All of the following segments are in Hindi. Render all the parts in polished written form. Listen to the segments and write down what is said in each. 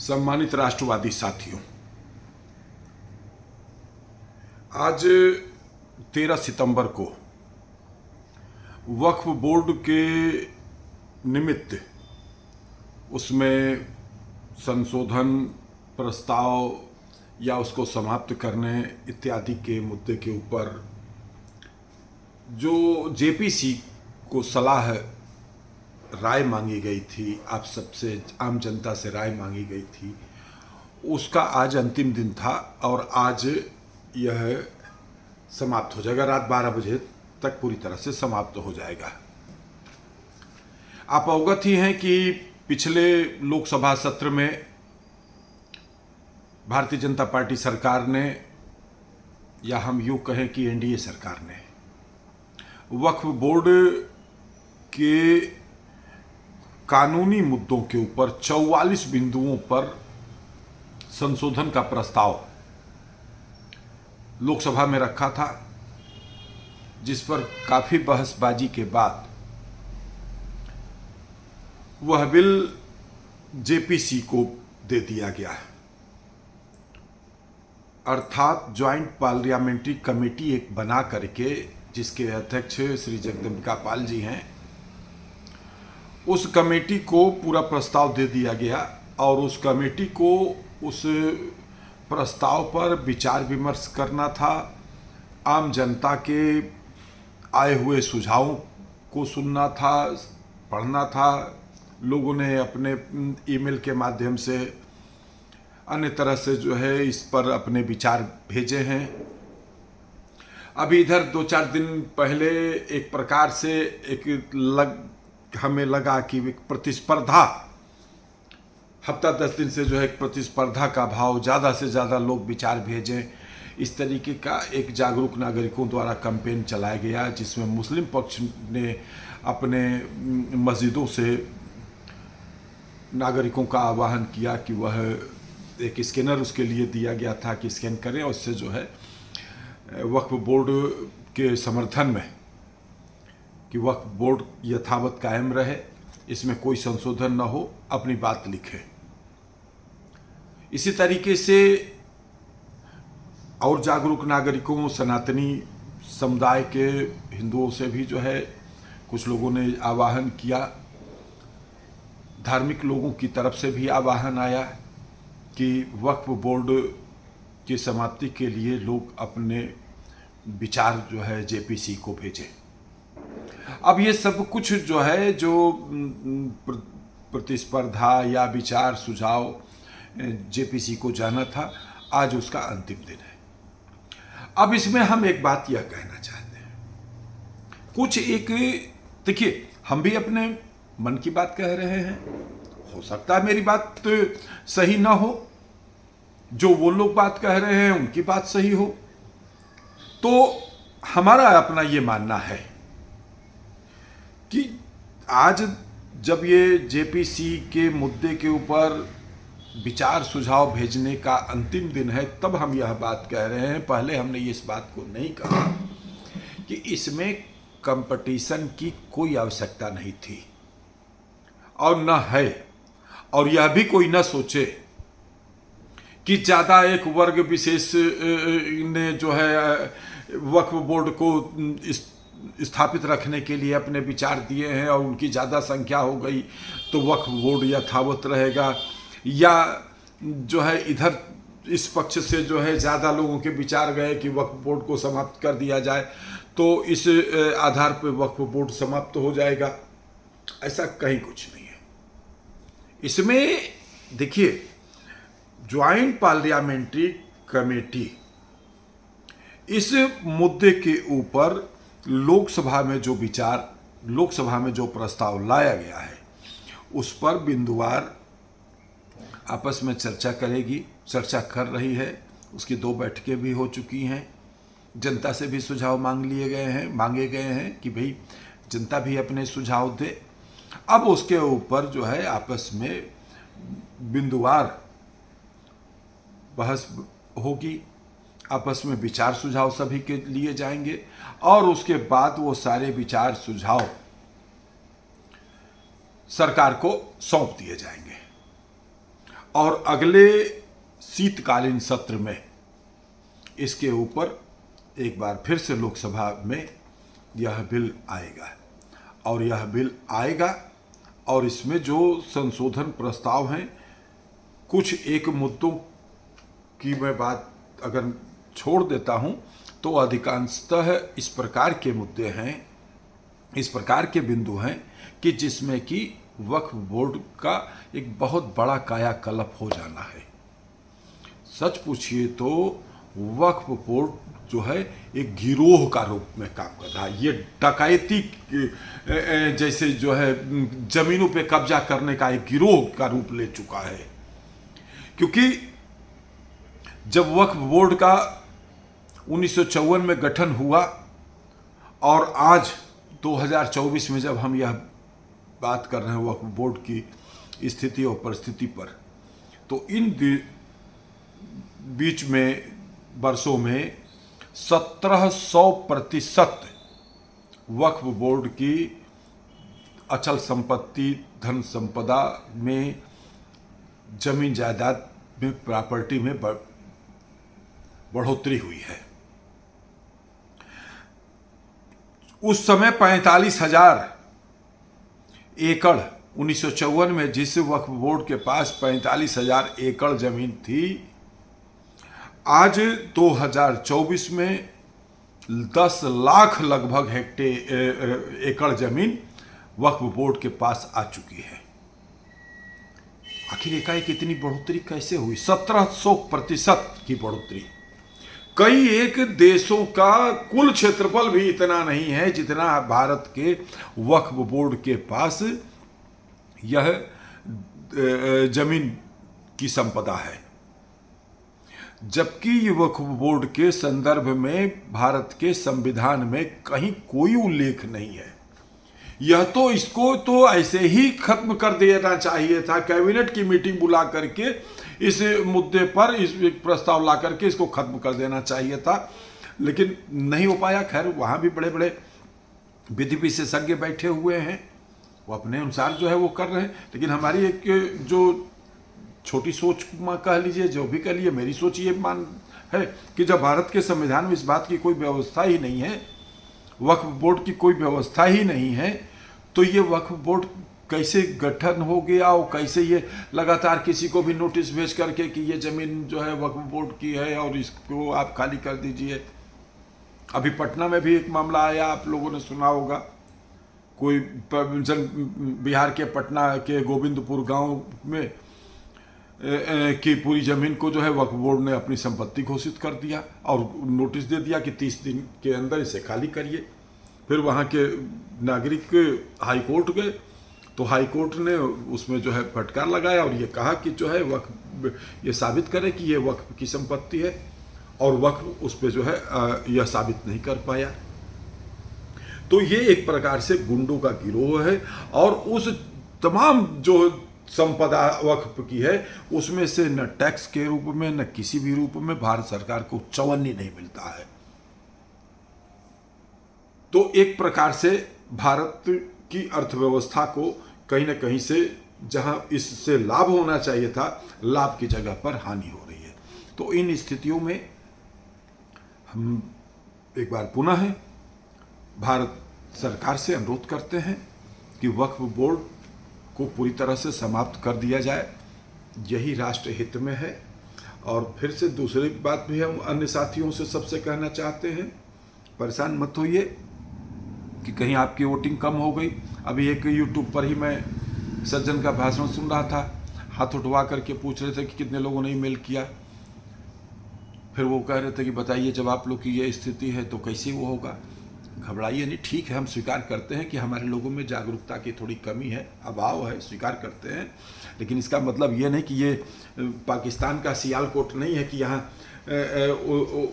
सम्मानित राष्ट्रवादी साथियों, आज 13 सितंबर को वक्फ बोर्ड के निमित्त उसमें संशोधन प्रस्ताव या उसको समाप्त करने इत्यादि के मुद्दे के ऊपर जो जेपीसी को सलाह राय मांगी गई थी, आप सबसे आम जनता से राय मांगी गई थी, उसका आज अंतिम दिन था और आज यह समाप्त हो जाएगा। रात 12 बजे तक पूरी तरह से समाप्त हो जाएगा। आप अवगत ही हैं कि पिछले लोकसभा सत्र में भारतीय जनता पार्टी सरकार ने, या हम यूँ कहें कि एनडीए सरकार ने, वक्फ बोर्ड के कानूनी मुद्दों के ऊपर 44 बिंदुओं पर संशोधन का प्रस्ताव लोकसभा में रखा था, जिस पर काफी बहसबाजी के बाद वह बिल जेपीसी को दे दिया गया, अर्थात ज्वाइंट पार्लियामेंट्री कमेटी एक बना करके, जिसके अध्यक्ष श्री जगदम्बिका पाल जी हैं, उस कमेटी को पूरा प्रस्ताव दे दिया गया और उस कमेटी को उस प्रस्ताव पर विचार विमर्श करना था, आम जनता के आए हुए सुझावों को सुनना था, पढ़ना था। लोगों ने अपने ईमेल के माध्यम से अन्य तरह से जो है इस पर अपने विचार भेजे हैं। अभी इधर 2-4 दिन पहले एक प्रकार से हमें लगा कि एक प्रतिस्पर्धा, हफ्ता 10 दिन से जो है एक प्रतिस्पर्धा का भाव, ज़्यादा से ज़्यादा लोग विचार भेजें, इस तरीके का एक जागरूक नागरिकों द्वारा कैंपेन चलाया गया, जिसमें मुस्लिम पक्ष ने अपने मस्जिदों से नागरिकों का आह्वान किया कि वह एक स्कैनर उसके लिए दिया गया था कि स्कैन करें, और उससे जो है वक्फ बोर्ड के समर्थन में कि वक्फ बोर्ड यथावत कायम रहे, इसमें कोई संशोधन न हो, अपनी बात लिखे। इसी तरीके से और जागरूक नागरिकों, सनातनी समुदाय के हिंदुओं से भी जो है कुछ लोगों ने आह्वान किया, धार्मिक लोगों की तरफ से भी आह्वान आया कि वक्फ बोर्ड की समाप्ति के लिए लोग अपने विचार जो है जेपीसी को भेजें। अब ये सब कुछ जो है, जो प्रतिस्पर्धा या विचार सुझाव जेपीसी को जाना था, आज उसका अंतिम दिन है। अब इसमें हम एक बात यह कहना चाहते हैं, देखिए, हम भी अपने मन की बात कह रहे हैं, हो सकता है मेरी बात सही ना हो, जो वो लोग बात कह रहे हैं उनकी बात सही हो। तो हमारा अपना ये मानना है कि आज जब ये जेपीसी के मुद्दे के ऊपर विचार सुझाव भेजने का अंतिम दिन है, तब हम यह बात कह रहे हैं। पहले हमने इस बात को नहीं कहा कि इसमें कंपटीशन की कोई आवश्यकता नहीं थी और न है, और यह भी कोई न सोचे कि ज़्यादा एक वर्ग विशेष ने जो है वक्फ बोर्ड को स्थापित रखने के लिए अपने विचार दिए हैं और उनकी ज़्यादा संख्या हो गई तो वक्फ बोर्ड यथावत रहेगा, या जो है इधर इस पक्ष से जो है ज़्यादा लोगों के विचार गए कि वक्फ बोर्ड को समाप्त कर दिया जाए तो इस आधार पर वक्फ बोर्ड समाप्त हो जाएगा। ऐसा कहीं कुछ नहीं है। इसमें देखिए, ज्वाइंट पार्लियामेंट्री कमेटी इस मुद्दे के ऊपर लोकसभा में जो प्रस्ताव लाया गया है, उस पर बिंदुवार आपस में चर्चा करेगी, चर्चा कर रही है। उसकी 2 बैठकें भी हो चुकी हैं, जनता से भी सुझाव मांगे गए हैं कि भाई जनता भी अपने सुझाव दे। अब उसके ऊपर जो है आपस में बिंदुवार बहस होगी, आपस में विचार सुझाव सभी के लिए जाएंगे और उसके बाद वो सारे विचार सुझाव सरकार को सौंप दिए जाएंगे। और अगले शीतकालीन सत्र में इसके ऊपर एक बार फिर से लोकसभा में यह बिल आएगा, और यह बिल आएगा और इसमें जो संशोधन प्रस्ताव हैं, कुछ एक मुद्दों की मैं बात अगर छोड़ देता हूं तो अधिकांशतः इस प्रकार के मुद्दे हैं, इस प्रकार के बिंदु हैं कि जिसमें कि वक्फ बोर्ड का एक बहुत बड़ा कायाकल्प हो जाना है। सच पूछिए तो वक्फ बोर्ड जो है एक गिरोह का रूप में काम कर रहा है। ये डकैती जैसे जो है जमीनों पे कब्जा करने का एक गिरोह का रूप ले चुका है, क्योंकि जब वक्फ बोर्ड का 1954 में गठन हुआ और आज 2024 में जब हम यह बात कर रहे हैं वक्फ बोर्ड की स्थिति और परिस्थिति पर, तो इन बीच में वर्षों में 1700% वक्फ बोर्ड की अचल संपत्ति, धन संपदा में, जमीन जायदाद में, प्रॉपर्टी में बढ़ोतरी हुई है। उस समय 45,000 एकड़ 1954 में जिस वक्फ बोर्ड के पास 45,000 एकड़ जमीन थी, आज 2024 में 10 लाख लगभग एकड़ जमीन वक्फ बोर्ड के पास आ चुकी है। आखिर एकाएक इतनी बढ़ोतरी कैसे हुई? 1700% की बढ़ोतरी। कई एक देशों का कुल क्षेत्रफल भी इतना नहीं है जितना भारत के वक्फ बोर्ड के पास यह जमीन की संपदा है, जबकि वक्फ बोर्ड के संदर्भ में भारत के संविधान में कहीं कोई उल्लेख नहीं है। यह तो इसको तो ऐसे ही खत्म कर देना चाहिए था, कैबिनेट की मीटिंग बुला करके इस मुद्दे पर इस प्रस्ताव ला करके इसको खत्म कर देना चाहिए था, लेकिन नहीं हो पाया। खैर, वहाँ भी बड़े बड़े विधि विशेषज्ञ बैठे हुए हैं, वो अपने अनुसार जो है वो कर रहे हैं, लेकिन हमारी एक जो छोटी सोच कह लीजिए, जो भी कह लीजिए, मेरी सोच ये मान है कि जब भारत के संविधान में इस बात की कोई व्यवस्था ही नहीं है, वक्फ बोर्ड की कोई व्यवस्था ही नहीं है, तो ये वक्फ बोर्ड कैसे गठन हो गया और कैसे ये लगातार किसी को भी नोटिस भेज करके कि ये ज़मीन जो है वक्फ बोर्ड की है और इसको आप खाली कर दीजिए। अभी पटना में भी एक मामला आया, आप लोगों ने सुना होगा, कोई बिहार के पटना के गोविंदपुर गांव में की पूरी ज़मीन को जो है वक्फ बोर्ड ने अपनी संपत्ति घोषित कर दिया और नोटिस दे दिया कि 30 दिन के अंदर इसे खाली करिए। फिर वहाँ के नागरिक हाई कोर्ट गए, तो हाई कोर्ट ने उसमें जो है फटकार लगाया और ये कहा कि जो है वक्फ ये साबित करे कि ये वक्फ की संपत्ति है, और वक्फ उस पर जो है यह साबित नहीं कर पाया। तो ये एक प्रकार से गुंडों का गिरोह है, और उस तमाम जो संपदा वक्फ की है उसमें से न टैक्स के रूप में न किसी भी रूप में भारत सरकार को चवन्नी नहीं मिलता है। तो एक प्रकार से भारत की अर्थव्यवस्था को कहीं न कहीं से जहां इससे लाभ होना चाहिए था, लाभ की जगह पर हानि हो रही है। तो इन स्थितियों में हम एक बार पुनः भारत सरकार से अनुरोध करते हैं कि वक्फ बोर्ड को पूरी तरह से समाप्त कर दिया जाए, यही राष्ट्र हित में है। और फिर से दूसरी बात भी हम अन्य साथियों से सबसे कहना चाहते हैं, परेशान मत होइए कि कहीं आपकी वोटिंग कम हो गई। अभी एक यूट्यूब पर ही मैं सज्जन का भाषण सुन रहा था, हाथ उठवा करके पूछ रहे थे कि कितने लोगों ने ईमेल किया। फिर वो कह रहे थे कि बताइए जब आप लोग की ये स्थिति है तो कैसे वो होगा। घबराइए नहीं, ठीक है, हम स्वीकार करते हैं कि हमारे लोगों में जागरूकता की थोड़ी कमी है, अभाव है, स्वीकार करते हैं, लेकिन इसका मतलब ये नहीं कि ये पाकिस्तान का सियालकोट नहीं है कि यहाँ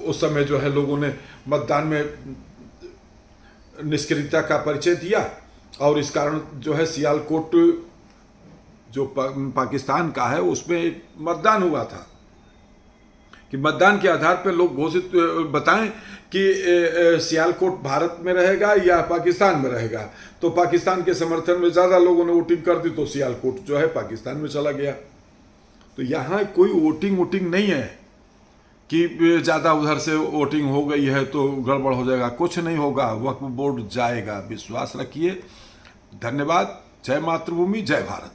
उस समय जो है लोगों ने मतदान में निष्क्रियता का परिचय दिया और इस कारण जो है सियालकोट जो पाकिस्तान का है उसमें मतदान हुआ था कि मतदान के आधार पर लोग घोषित बताएं कि सियालकोट भारत में रहेगा या पाकिस्तान में रहेगा। तो पाकिस्तान के समर्थन में ज़्यादा लोगों ने वोटिंग कर दी तो सियालकोट जो है पाकिस्तान में चला गया। तो यहाँ कोई वोटिंग नहीं है कि ज़्यादा उधर से वोटिंग हो गई है तो गड़बड़ हो जाएगा। कुछ नहीं होगा, वक्फ बोर्ड जाएगा, विश्वास रखिए। धन्यवाद। जय मातृभूमि, जय भारत।